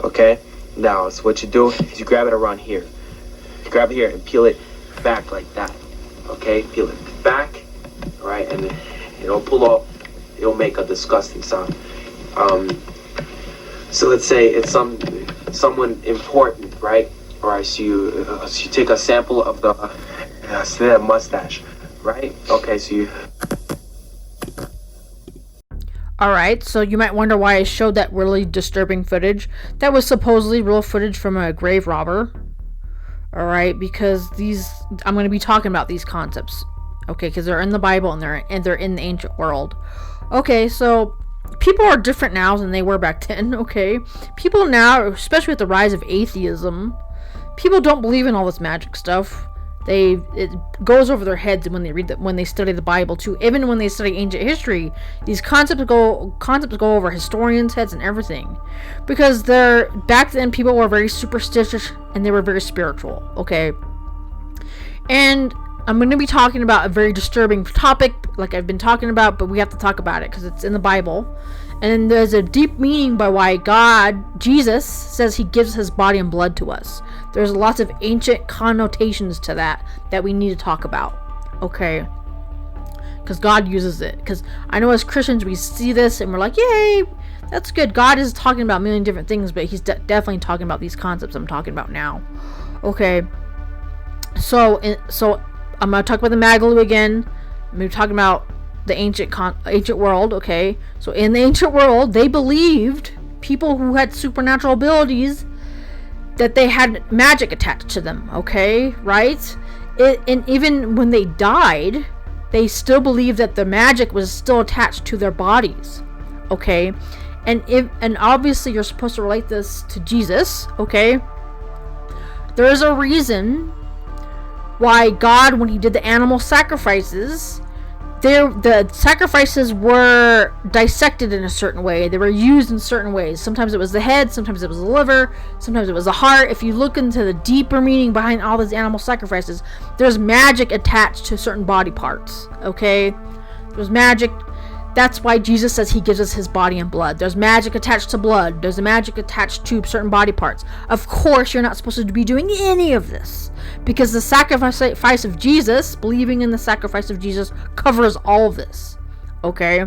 Okay? Now, so what you do is you grab it around here. You grab it here and peel it back like that. Okay? Peel it back. Alright? And then it'll pull off. It'll make a disgusting sound. So let's say it's someone important, right? Alright, so you take a sample of the mustache, right? Okay, so you... Alright, so you might wonder why I showed that really disturbing footage. That was supposedly real footage from a grave robber. Alright, because I'm going to be talking about these concepts. Okay, because they're in the Bible and they're in the ancient world. Okay, so people are different now than they were back then, okay? People now, especially with the rise of atheism, people don't believe in all this magic stuff. It goes over their heads when they study the Bible too. Even when they study ancient history, these concepts go over historians' heads and everything, because back then people were very superstitious and they were very spiritual. Okay, and I'm going to be talking about a very disturbing topic, like I've been talking about, but we have to talk about it because it's in the Bible, and there's a deep meaning by why Jesus says he gives his body and blood to us. There's lots of ancient connotations to that we need to talk about, okay? Because God uses it. Because I know as Christians we see this and we're like, yay, that's good. God is talking about a million different things, but he's definitely talking about these concepts I'm talking about now. Okay, so I'm going to talk about the Magalu again. I'm going to be talking about the ancient world, okay? So in the ancient world, they believed people who had supernatural abilities that they had magic attached to them, okay? Right? And even when they died, they still believed that the magic was still attached to their bodies, okay? And obviously you're supposed to relate this to Jesus, okay? There is a reason why God, when he did the animal sacrifices, the sacrifices were dissected in a certain way. They were used in certain ways. Sometimes it was the head, sometimes it was the liver, sometimes it was the heart. If you look into the deeper meaning behind all these animal sacrifices, there's magic attached to certain body parts, okay? There's magic. That's why Jesus says he gives us his body and blood. There's magic attached to blood. There's a magic attached to certain body parts. Of course, you're not supposed to be doing any of this, because the sacrifice of Jesus, believing in the sacrifice of Jesus, covers all of this, okay?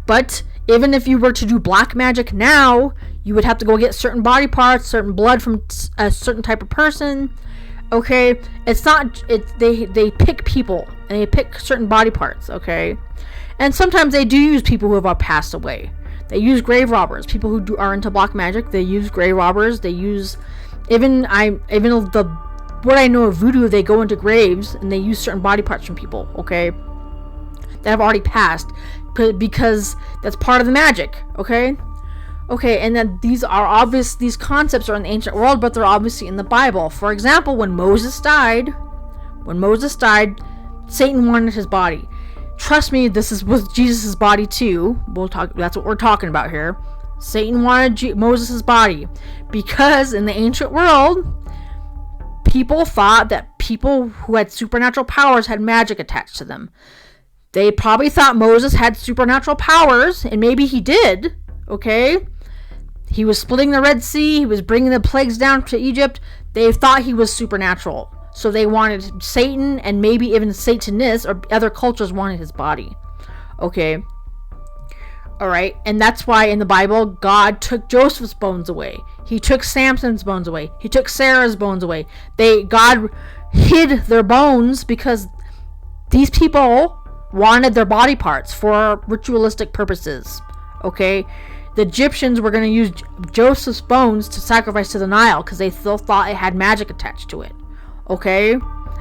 But even if you were to do black magic now, you would have to go get certain body parts, certain blood from a certain type of person, okay? They pick people, and they pick certain body parts, okay? And sometimes they do use people who have passed away. They use grave robbers. People who are into black magic, they use grave robbers. They use what I know of voodoo, they go into graves and they use certain body parts from people, okay, that have already passed, because that's part of the magic, okay? Okay, and then these concepts are in the ancient world, but they're obviously in the Bible. For example, when Moses died, Satan wanted his body. Trust me, this is with Jesus' body too. That's what we're talking about here. Satan wanted Moses' body because in the ancient world, people thought that people who had supernatural powers had magic attached to them. They probably thought Moses had supernatural powers, and maybe he did, okay? He was splitting the Red Sea, he was bringing the plagues down to Egypt. They thought he was supernatural. So they wanted Satan, and maybe even Satanists or other cultures wanted his body. Okay. Alright. And that's why in the Bible, God took Joseph's bones away. He took Samson's bones away. He took Sarah's bones away. God hid their bones because these people wanted their body parts for ritualistic purposes. Okay. The Egyptians were going to use Joseph's bones to sacrifice to the Nile because they still thought it had magic attached to it. Okay?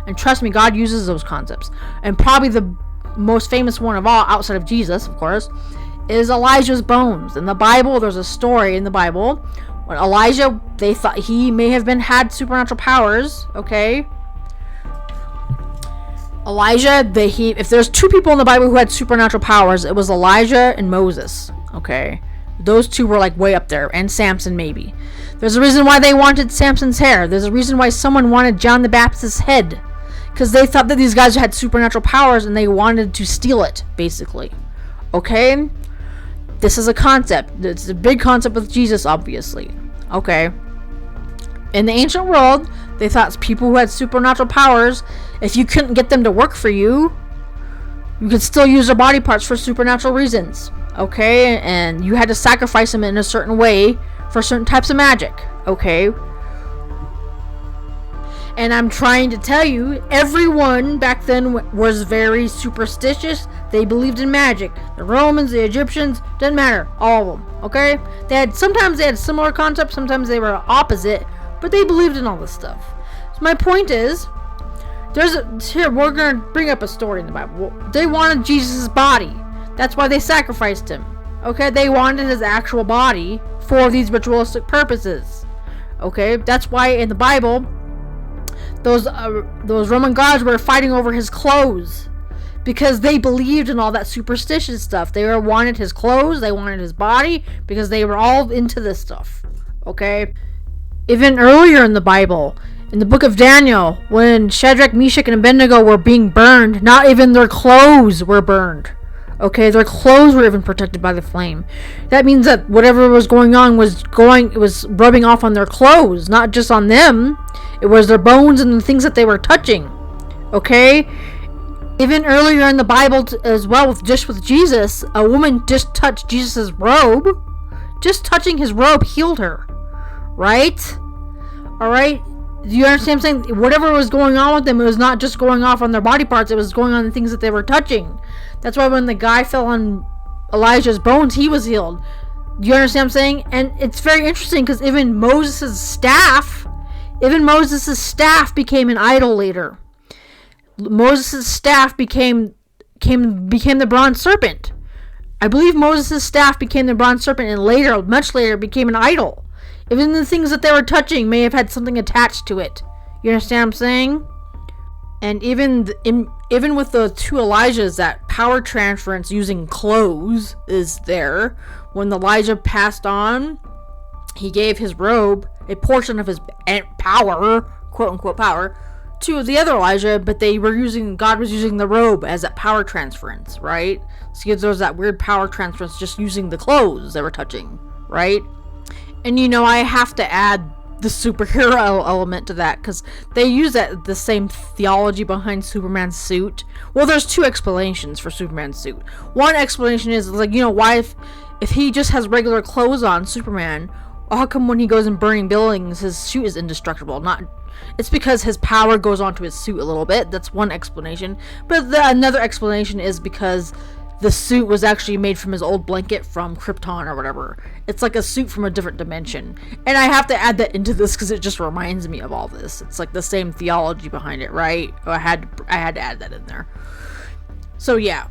And trust me, God uses those concepts. And probably the most famous one of all, outside of Jesus, of course, is Elijah's bones. In the Bible, there's a story in the Bible when Elijah, they thought he may have had supernatural powers, okay? Elijah, if there's two people in the Bible who had supernatural powers, it was Elijah and Moses, okay? Those two were like way up there, and Samson maybe. There's a reason why they wanted Samson's hair. There's a reason why someone wanted John the Baptist's head. Because they thought that these guys had supernatural powers and they wanted to steal it, basically. Okay? This is a concept. It's a big concept with Jesus, obviously. Okay. In the ancient world, they thought people who had supernatural powers, if you couldn't get them to work for you, you could still use their body parts for supernatural reasons. Okay? And you had to sacrifice them in a certain way for certain types of magic. Okay? And I'm trying to tell you, everyone back then was very superstitious. They believed in magic. The Romans, the Egyptians, doesn't matter. All of them. Okay? Sometimes they had similar concepts, sometimes they were opposite, but they believed in all this stuff. So my point is, we're going to bring up a story in the Bible. They wanted Jesus' body. That's why they sacrificed him. Okay? They wanted his actual body for these ritualistic purposes. Okay? That's why in the Bible, those Roman gods were fighting over his clothes because they believed in all that superstitious stuff. They wanted his clothes, they wanted his body, because they were all into this stuff. Okay? Even earlier in the Bible, in the book of Daniel, when Shadrach, Meshach, and Abednego were being burned, not even their clothes were burned. Okay, their clothes were even protected by the flame. That means that whatever was going on was rubbing off on their clothes, not just on them. It was their bones and the things that they were touching. Okay? Even earlier in the Bible as well, with Jesus, a woman just touched Jesus' robe. Just touching his robe healed her. Right? Alright? Do you understand what I'm saying? Whatever was going on with them, it was not just going off on their body parts, it was going on the things that they were touching. That's why when the guy fell on Elijah's bones, he was healed. Do you understand what I'm saying? And it's very interesting because even Moses' staff became an idol later. Moses' staff became the bronze serpent. I believe Moses' staff became the bronze serpent, and later, much later, became an idol. Even the things that they were touching may have had something attached to it. You understand what I'm saying? And even with the two Elijahs, that power transference using clothes is there. When Elijah passed on, he gave his robe, a portion of his power, quote unquote power, to the other Elijah, but God was using the robe as that power transference, right? So there was that weird power transference just using the clothes they were touching, right? And I have to add the superhero element to that, because they use the same theology behind Superman's suit. Well, there's two explanations for Superman's suit. One explanation is why if he just has regular clothes on, Superman, how come when he goes in burning buildings his suit is indestructible? It's because his power goes onto his suit a little bit. That's one explanation. But another explanation is because the suit was actually made from his old blanket from Krypton or whatever. It's like a suit from a different dimension. And I have to add that into this because it just reminds me of all this. It's like the same theology behind it, right? I had to add that in there. So yeah.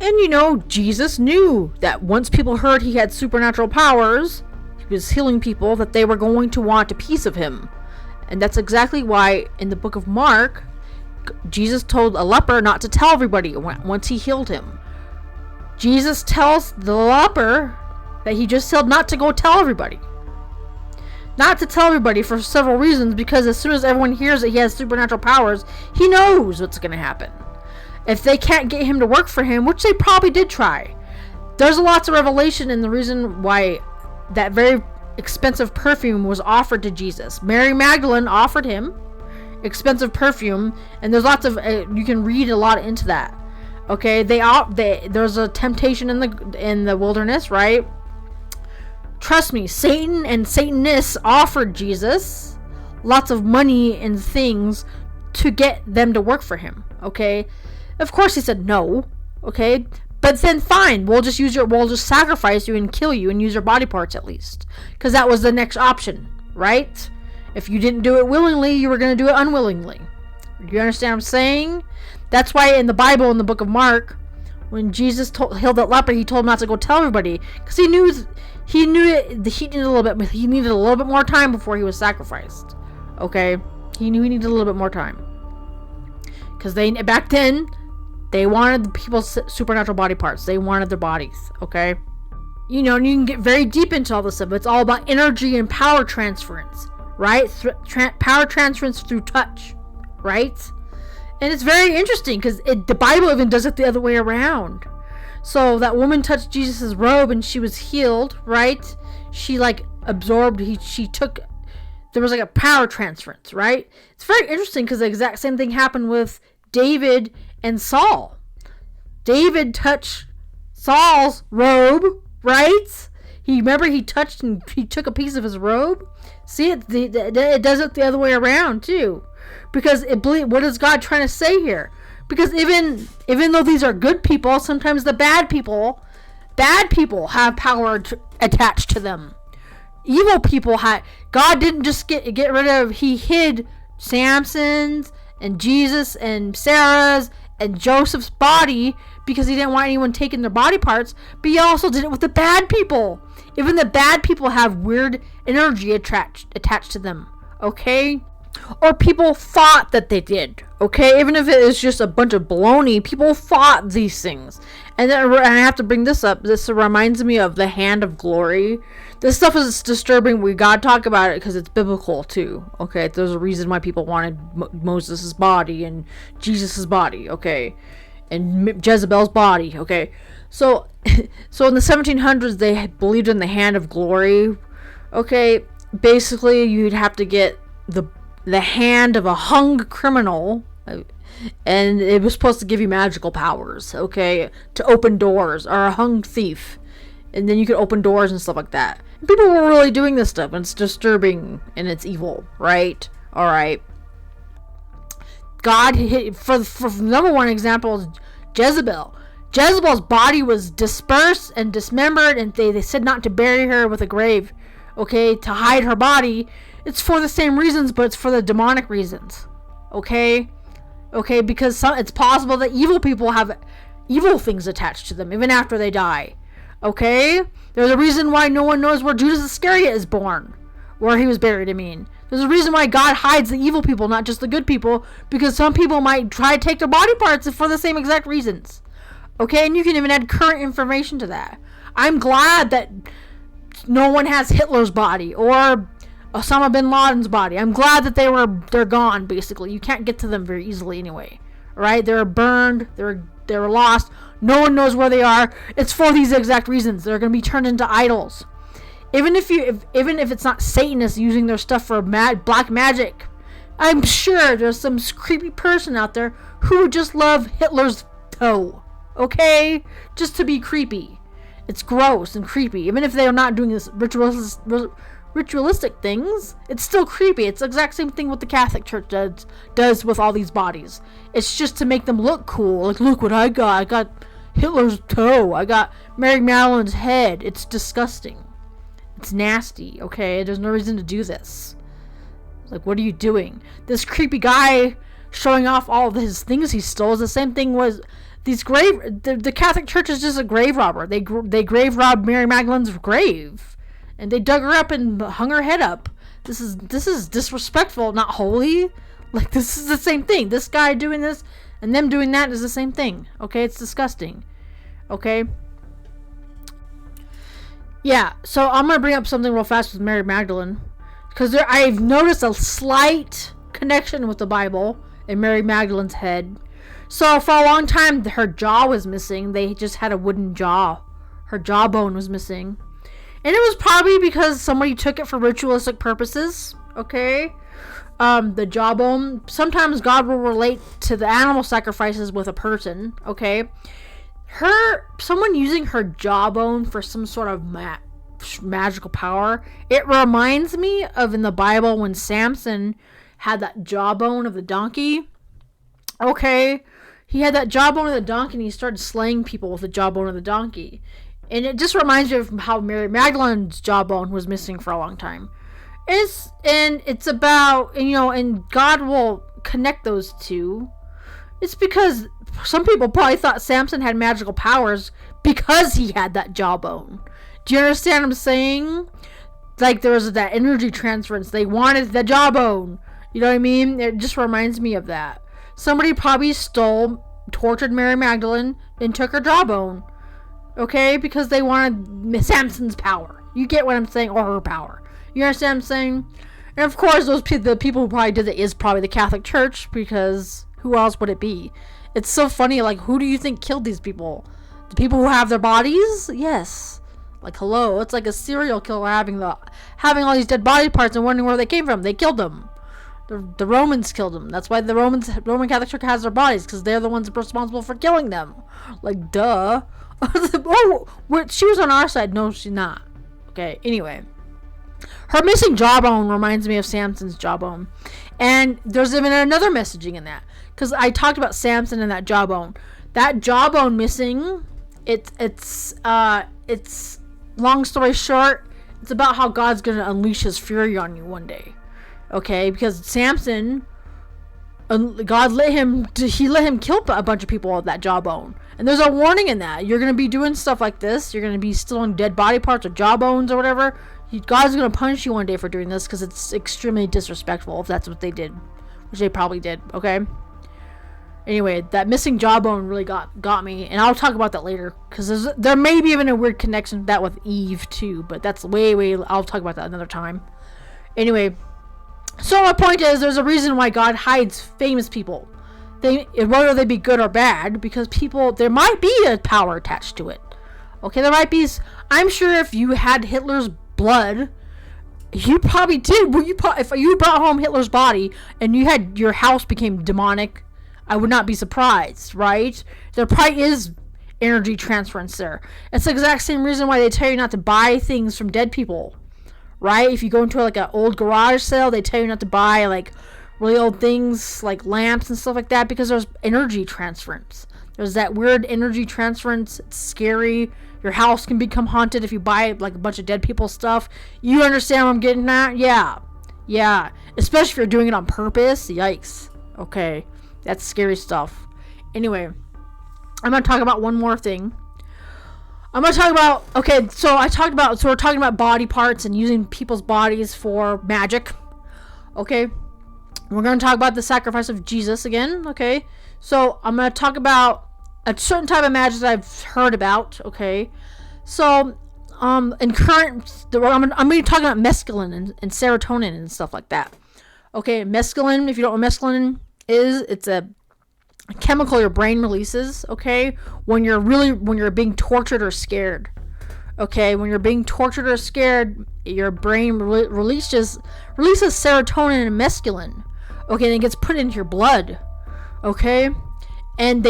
And Jesus knew that once people heard he had supernatural powers, he was healing people, that they were going to want a piece of him. And that's exactly why in the book of Mark, Jesus told a leper not to tell everybody once he healed him. Jesus tells the leper that he just healed not to go tell everybody. Not to tell everybody for several reasons, because as soon as everyone hears that he has supernatural powers, he knows what's going to happen. If they can't get him to work for him, which they probably did try, there's lots of revelation in the reason why that very expensive perfume was offered to Jesus. Mary Magdalene offered him expensive perfume, and there's lots of you can read a lot into that. Okay, there's a temptation in the wilderness, right? Trust me, Satan and Satanists offered Jesus lots of money and things to get them to work for him. Okay, of course he said no. Okay, but then fine, we'll just sacrifice you and kill you and use your body parts at least, because that was the next option, right? If you didn't do it willingly, you were going to do it unwillingly. Do you understand what I'm saying? That's why in the Bible, in the book of Mark, when Jesus healed that leper, he told him not to go tell everybody, because he knew he needed a little bit more time before he was sacrificed. Okay, he knew he needed a little bit more time, because back then they wanted the people's supernatural body parts. They wanted their bodies. Okay, and you can get very deep into all this stuff. It's all about energy and power transference. Right? Power transference through touch, right? And it's very interesting because the Bible even does it the other way around. So that woman touched Jesus' robe and she was healed, right? She like absorbed, she took, there was like a power transference, right? It's very interesting because the exact same thing happened with David and Saul. David touched Saul's robe, right? He touched and he took a piece of his robe. See, it does it the other way around too, because what is God trying to say here? Because even though these are good people, sometimes the bad people have power attached to them. Evil people God didn't just get rid of. He hid Samson's and Jesus and Sarah's and Joseph's body because he didn't want anyone taking their body parts, but he also did it with the bad people. Even the bad people have weird energy attached to them, okay? Or people thought that they did, okay? Even if it is just a bunch of baloney, people thought these things. And I have to bring this up. This reminds me of the hand of glory. This stuff is disturbing. We gotta talk about it because it's biblical too, okay? There's a reason why people wanted Moses' body and Jesus' body, okay? And Jezebel's body, okay? So in the 1700s, they believed in the hand of glory, okay? Basically, you'd have to get the hand of a hung criminal, and it was supposed to give you magical powers, okay? To open doors, or a hung thief. And then you could open doors and stuff like that. And people were really doing this stuff, and it's disturbing, and it's evil, right? Alright. God hit, for number one example is Jezebel. Jezebel's body was dispersed and dismembered, and they said not to bury her with a grave, okay, to hide her body. It's for the same reasons, but it's for the demonic reasons, okay? Okay, because it's possible that evil people have evil things attached to them, even after they die, okay? There's a reason why no one knows where Judas Iscariot is born, where he was buried, I mean. There's a reason why God hides the evil people, not just the good people, because some people might try to take their body parts for the same exact reasons. Okay, and you can even add current information to that. I'm glad that no one has Hitler's body or Osama bin Laden's body. I'm glad that they're gone, basically. You can't get to them very easily anyway. Right? They were burned, they were lost. No one knows where they are. It's for these exact reasons. They're going to be turned into idols. Even if it's not Satanists using their stuff for black magic, I'm sure there's some creepy person out there who would just love Hitler's toe. Okay? Just to be creepy. It's gross and creepy. Even if they are not doing this ritualistic things, it's still creepy. It's the exact same thing what the Catholic Church does with all these bodies. It's just to make them look cool. Like, look what I got. I got Hitler's toe. I got Mary Magdalene's head. It's disgusting. It's nasty, okay? There's no reason to do this. Like, what are you doing? This creepy guy showing off all of his things he stole is the same thing was the Catholic Church is just a grave robber. They grave robbed Mary Magdalene's grave, and they dug her up and hung her head up. This is disrespectful, not holy. Like, this is the same thing. This guy doing this and them doing that is the same thing. Okay, it's disgusting. Okay. Yeah, so I'm gonna bring up something real fast with Mary Magdalene, because I've noticed a slight connection with the Bible in Mary Magdalene's head. So for a long time, her jaw was missing. They just had a wooden jaw. Her jawbone was missing. And it was probably because somebody took it for ritualistic purposes. Okay? The jawbone. Sometimes God will relate to the animal sacrifices with a person. Okay? Someone using her jawbone for some sort of magical power. It reminds me of in the Bible when Samson had that jawbone of the donkey. Okay? He had that jawbone of the donkey and he started slaying people with the jawbone of the donkey. And it just reminds me of how Mary Magdalene's jawbone was missing for a long time. It's about, and God will connect those two. It's because some people probably thought Samson had magical powers because he had that jawbone. Do you understand what I'm saying? Like, there was that energy transference. They wanted the jawbone. You know what I mean? It just reminds me of that. Somebody probably tortured Mary Magdalene, and took her jawbone. Okay? Because they wanted Samson's power. You get what I'm saying? Or her power. You understand what I'm saying? And of course, the people who probably did it is probably the Catholic Church, because who else would it be? It's so funny, like, who do you think killed these people? The people who have their bodies, yes. Like, hello, it's like a serial killer having all these dead body parts and wondering where they came from. They killed them. The Romans killed them. That's why the Roman Catholic Church has their bodies, because they're the ones responsible for killing them. Like, duh. Oh, she was on our side. No, she's not. Okay, anyway. Her missing jawbone reminds me of Samson's jawbone. And there's even another messaging in that. Because I talked about Samson and that jawbone. That jawbone missing, it's long story short, it's about how God's going to unleash his fury on you one day. Okay, because Samson, God let him kill a bunch of people with that jawbone. And there's a warning in that. You're going to be doing stuff like this. You're going to be stealing dead body parts or jawbones or whatever. God's going to punish you one day for doing this because it's extremely disrespectful if that's what they did. Which they probably did, okay? Anyway, that missing jawbone really got me. And I'll talk about that later. Because there may be even a weird connection to that with Eve too. But that's way... I'll talk about that another time. Anyway... So my point is, there's a reason why God hides famous people. Whether they be good or bad, because there might be a power attached to it. Okay, there might be. I'm sure if you had Hitler's blood, you probably did. If you brought home Hitler's body and your house became demonic, I would not be surprised, right? There probably is energy transference there. It's the exact same reason why they tell you not to buy things from dead people. Right? If you go into like an old garage sale, they tell you not to buy like really old things like lamps and stuff like that because there's energy transference. There's that weird energy transference. It's scary. Your house can become haunted if you buy like a bunch of dead people's stuff. You understand what I'm getting at? Yeah. Especially if you're doing it on purpose. Yikes. Okay. That's scary stuff. Anyway, I'm going to talk about one more thing. I'm going to talk about, so we're talking about body parts and using people's bodies for magic. Okay. We're going to talk about the sacrifice of Jesus again. Okay. So I'm going to talk about a certain type of magic that I've heard about. Okay. So, I'm going to be talking about mescaline and serotonin and stuff like that. Okay. Mescaline, if you don't know what mescaline is, it's a chemical your brain releases, okay, when you're being tortured or scared. Okay, when you're being tortured or scared, your brain releases serotonin and mescaline. Okay, and it gets put into your blood. Okay, and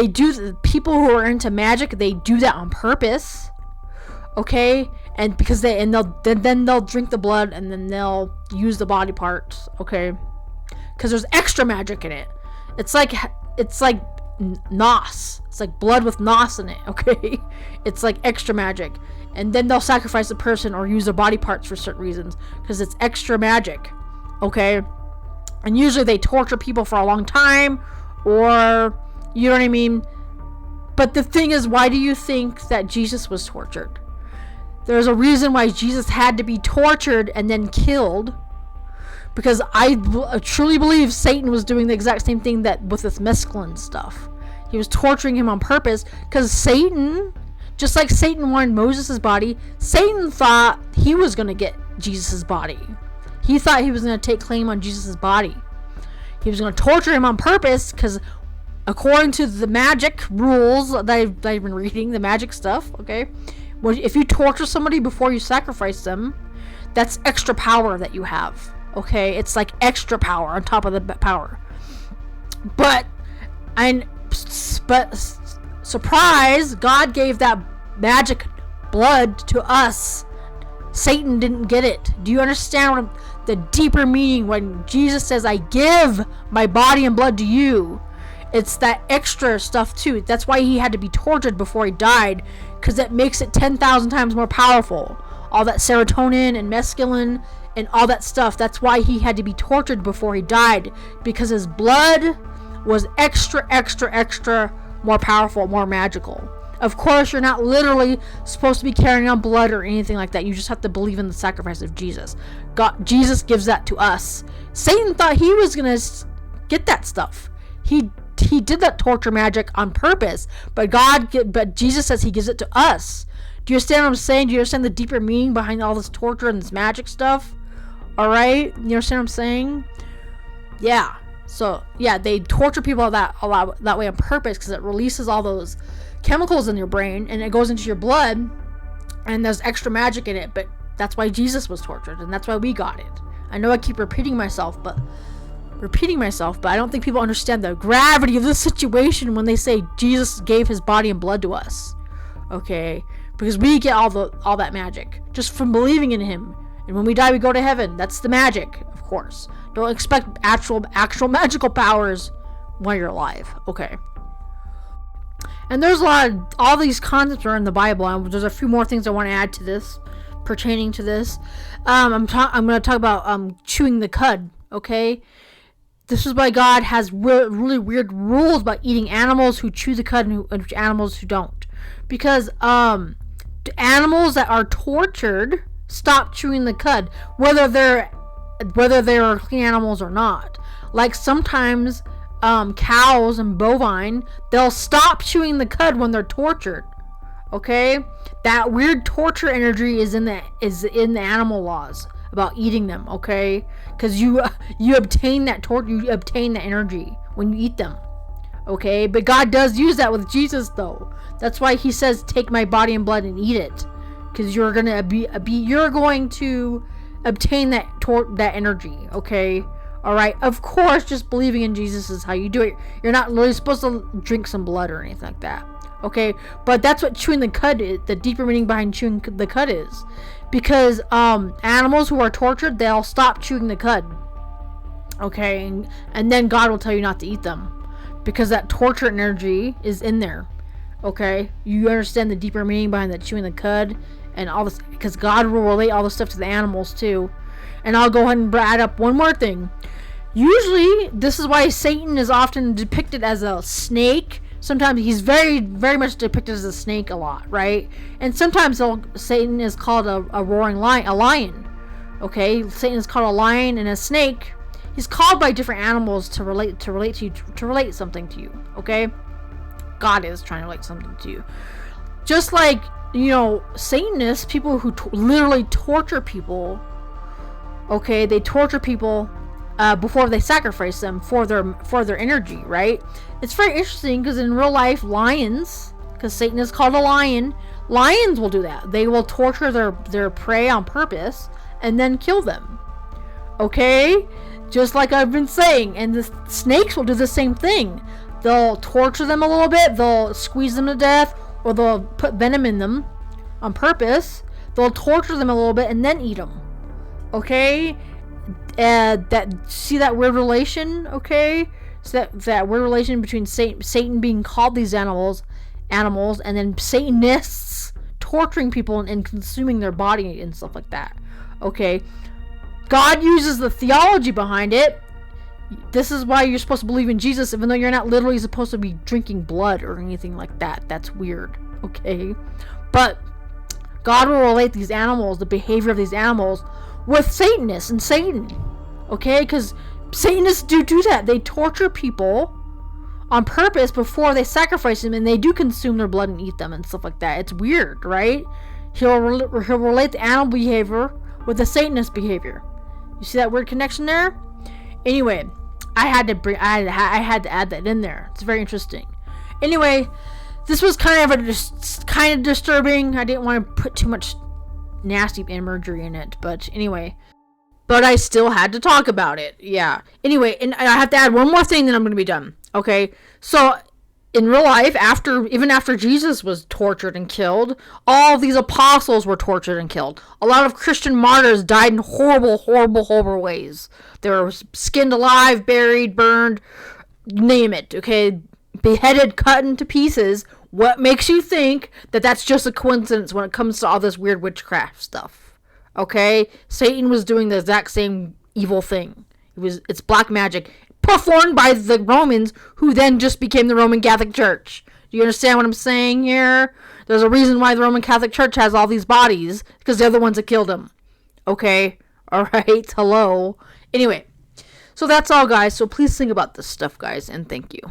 people who are into magic, they do that on purpose. Okay, and because they'll drink the blood and then they'll use the body parts. Okay, because there's extra magic in it. It's like nos. It's like blood with nos in it, okay? It's like extra magic. And then they'll sacrifice a person or use their body parts for certain reasons because it's extra magic, okay? And usually they torture people for a long time or, you know what I mean? But the thing is, why do you think that Jesus was tortured? There's a reason why Jesus had to be tortured and then killed. Because I truly believe Satan was doing the exact same thing that with this mescaline stuff. He was torturing him on purpose. Because Satan, just like Satan wanted Moses' body, Satan thought he was going to get Jesus' body. He thought he was going to take claim on Jesus' body. He was going to torture him on purpose because according to the magic rules that I've been reading, the magic stuff, okay? If you torture somebody before you sacrifice them, that's extra power that you have. Okay, it's like extra power on top of the power. But surprise, God gave that magic blood to us. Satan didn't get it. Do you understand the deeper meaning when Jesus says, I give my body and blood to you? It's that extra stuff too. That's why he had to be tortured before he died, because that makes it 10,000 times more powerful. All that serotonin and mescaline and all that stuff. That's why he had to be tortured before he died, because his blood was extra more powerful, more magical. Of course, you're not literally supposed to be carrying on blood or anything like that. You just have to believe in the sacrifice of Jesus. Jesus gives that to us. Satan thought he was going to get that stuff. He did that torture magic on purpose, but Jesus says he gives it to us. Do you understand what I'm saying? Do you understand the deeper meaning behind all this torture and this magic stuff? All right, you understand what I'm saying? Yeah. So yeah, they torture people that way on purpose because it releases all those chemicals in your brain, and it goes into your blood, and there's extra magic in it. But that's why Jesus was tortured, and that's why we got it. I know I keep repeating myself, but I don't think people understand the gravity of this situation when they say Jesus gave his body and blood to us. Okay? Because we get all that magic just from believing in him. And when we die, we go to heaven. That's the magic, of course. Don't expect actual magical powers while you're alive. Okay? And there's all these concepts are in the Bible, and there's a few more things I want to add to this, pertaining to this. I'm going to talk about chewing the cud, okay? This is why God has really weird rules about eating animals who chew the cud and animals who don't. Because animals that are tortured stop chewing the cud, whether they're clean animals or not. Like sometimes cows and bovine, they'll stop chewing the cud when they're tortured. Okay, that weird torture energy is in the animal laws about eating them. Okay, because you obtain that energy when you eat them. Okay, but God does use that with Jesus though. That's why he says, "Take my body and blood and eat it," because you're going to obtain that energy. Okay. All right. Of course, just believing in Jesus is how you do it. You're not really supposed to drink some blood or anything like that. Okay, but that's what chewing the cud is. The deeper meaning behind chewing the cud is, because animals who are tortured, they'll stop chewing the cud. Okay, and then God will tell you not to eat them, because that torture energy is in there. Okay, you understand the deeper meaning behind that chewing the cud and all this, because God will relate all this stuff to the animals too. And I'll go ahead and add up one more thing. Usually, this is why Satan is often depicted as a snake. Sometimes he's very, very much depicted as a snake a lot, right? And sometimes Satan is called a roaring lion, a lion. Okay, Satan is called a lion and a snake. He's called by different animals to relate to you, to relate something to you. Okay, God is trying to relate something to you. Just like, Satanists, people who literally torture people. Okay, they torture people before they sacrifice them for their energy, right? It's very interesting because in real life, lions, because Satan is called a lion, lions will do that. They will torture their prey on purpose and then kill them. Okay? Just like I've been saying. And the snakes will do the same thing. They'll torture them a little bit, they'll squeeze them to death, or they'll put venom in them on purpose. They'll torture them a little bit and then eat them. Okay? See that weird relation? Okay? So that weird relation between Satan being called these animals, and then Satanists torturing people and consuming their body and stuff like that. Okay? God uses the theology behind it. This is why you're supposed to believe in Jesus, even though you're not literally supposed to be drinking blood or anything like that. That's weird. Okay? But God will relate these animals, the behavior of these animals, with Satanists and Satan. Okay? Because Satanists do that. They torture people on purpose before they sacrifice them, and they do consume their blood and eat them and stuff like that. It's weird, right? He'll relate the animal behavior with the Satanist behavior. You see that weird connection there? Anyway, I had to add that in there. It's very interesting. Anyway, this was kind of disturbing. I didn't want to put too much nasty imagery in it, but anyway. But I still had to talk about it. Yeah. Anyway, and I have to add one more thing, then I'm going to be done. Okay? So, in real life, even after Jesus was tortured and killed, all these apostles were tortured and killed. A lot of Christian martyrs died in horrible, horrible, horrible ways. They were skinned alive, buried, burned, name it. Okay? Beheaded, cut into pieces. What makes you think that that's just a coincidence when it comes to all this weird witchcraft stuff? Okay, Satan was doing the exact same evil thing. It's black magic performed by the Romans, who then just became the Roman Catholic Church. Do you understand what I'm saying here? There's a reason why the Roman Catholic Church has all these bodies, because they're the ones that killed him. Okay, all right, hello. Anyway, so that's all, guys. So please think about this stuff, guys, and thank you.